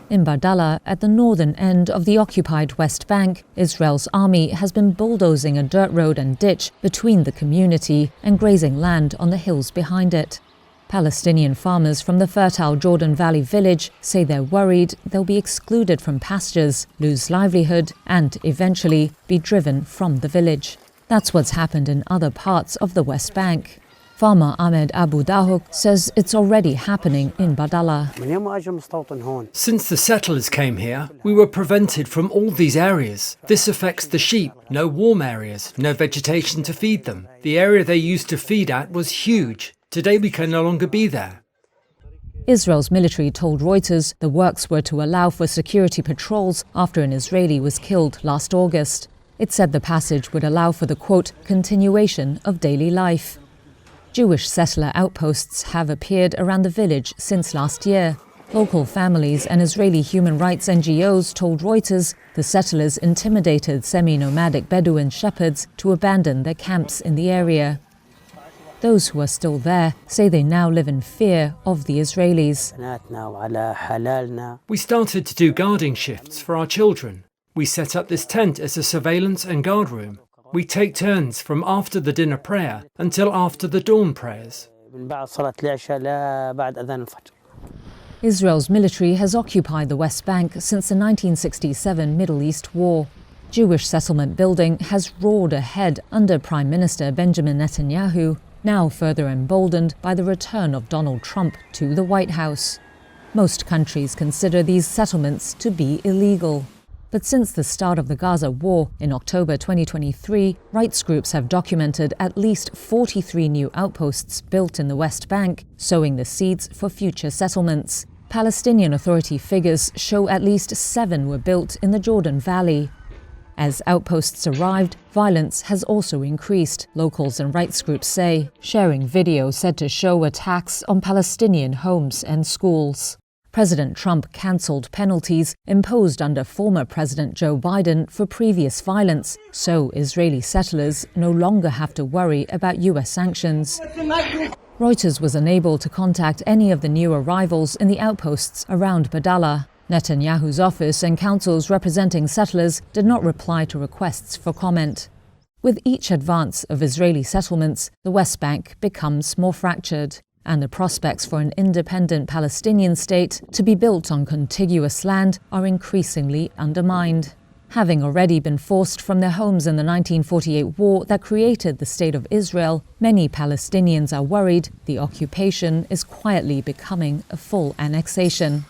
In Bardallah, at the northern end of the occupied West Bank, Israel's army has been bulldozing a dirt road and ditch between the community and grazing land on the hills behind it. Palestinian farmers from the fertile Jordan Valley village say they're worried they'll be excluded from pastures, lose livelihood, and eventually be driven from the village. That's what's happened in other parts of the West Bank. Farmer Ahmed Abu Dahuk says it's already happening in Bardallah. Since the settlers came here, we were prevented from all these areas. This affects the sheep. No warm areas, no vegetation to feed them. The area they used to feed at was huge. Today we can no longer be there. Israel's military told Reuters the works were to allow for security patrols after an Israeli was killed last August. It said the passage would allow for the, quote, continuation of daily life. Jewish settler outposts have appeared around the village since last year. Local families and Israeli human rights NGOs told Reuters the settlers intimidated semi-nomadic Bedouin shepherds to abandon their camps in the area. Those who are still there say they now live in fear of the Israelis. We started to do guarding shifts for our children. We set up this tent as a surveillance and guard room. We take turns from after the dinner prayer until after the dawn prayers. Israel's military has occupied the West Bank since the 1967 Middle East War. Jewish settlement building has roared ahead under Prime Minister Benjamin Netanyahu, now further emboldened by the return of Donald Trump to the White House. Most countries consider these settlements to be illegal. But since the start of the Gaza war in October 2023, rights groups have documented at least 43 new outposts built in the West Bank, sowing the seeds for future settlements. Palestinian Authority figures show at least 7 were built in the Jordan Valley. As outposts arrived, violence has also increased, locals and rights groups say, sharing video said to show attacks on Palestinian homes and schools. President Trump cancelled penalties imposed under former President Joe Biden for previous violence, so Israeli settlers no longer have to worry about US sanctions. Reuters was unable to contact any of the new arrivals in the outposts around Bardallah. Netanyahu's office and councils representing settlers did not reply to requests for comment. With each advance of Israeli settlements, the West Bank becomes more fractured, and the prospects for an independent Palestinian state to be built on contiguous land are increasingly undermined. Having already been forced from their homes in the 1948 war that created the State of Israel, many Palestinians are worried the occupation is quietly becoming a full annexation.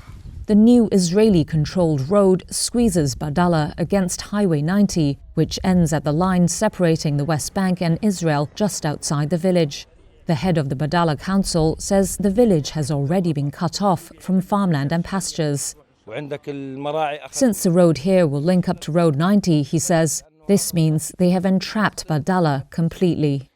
The new Israeli-controlled road squeezes Bardallah against Highway 90, which ends at the line separating the West Bank and Israel just outside the village. The head of the Bardallah Council says the village has already been cut off from farmland and pastures. Since the road here will link up to Road 90, he says, this means they have entrapped Bardallah completely.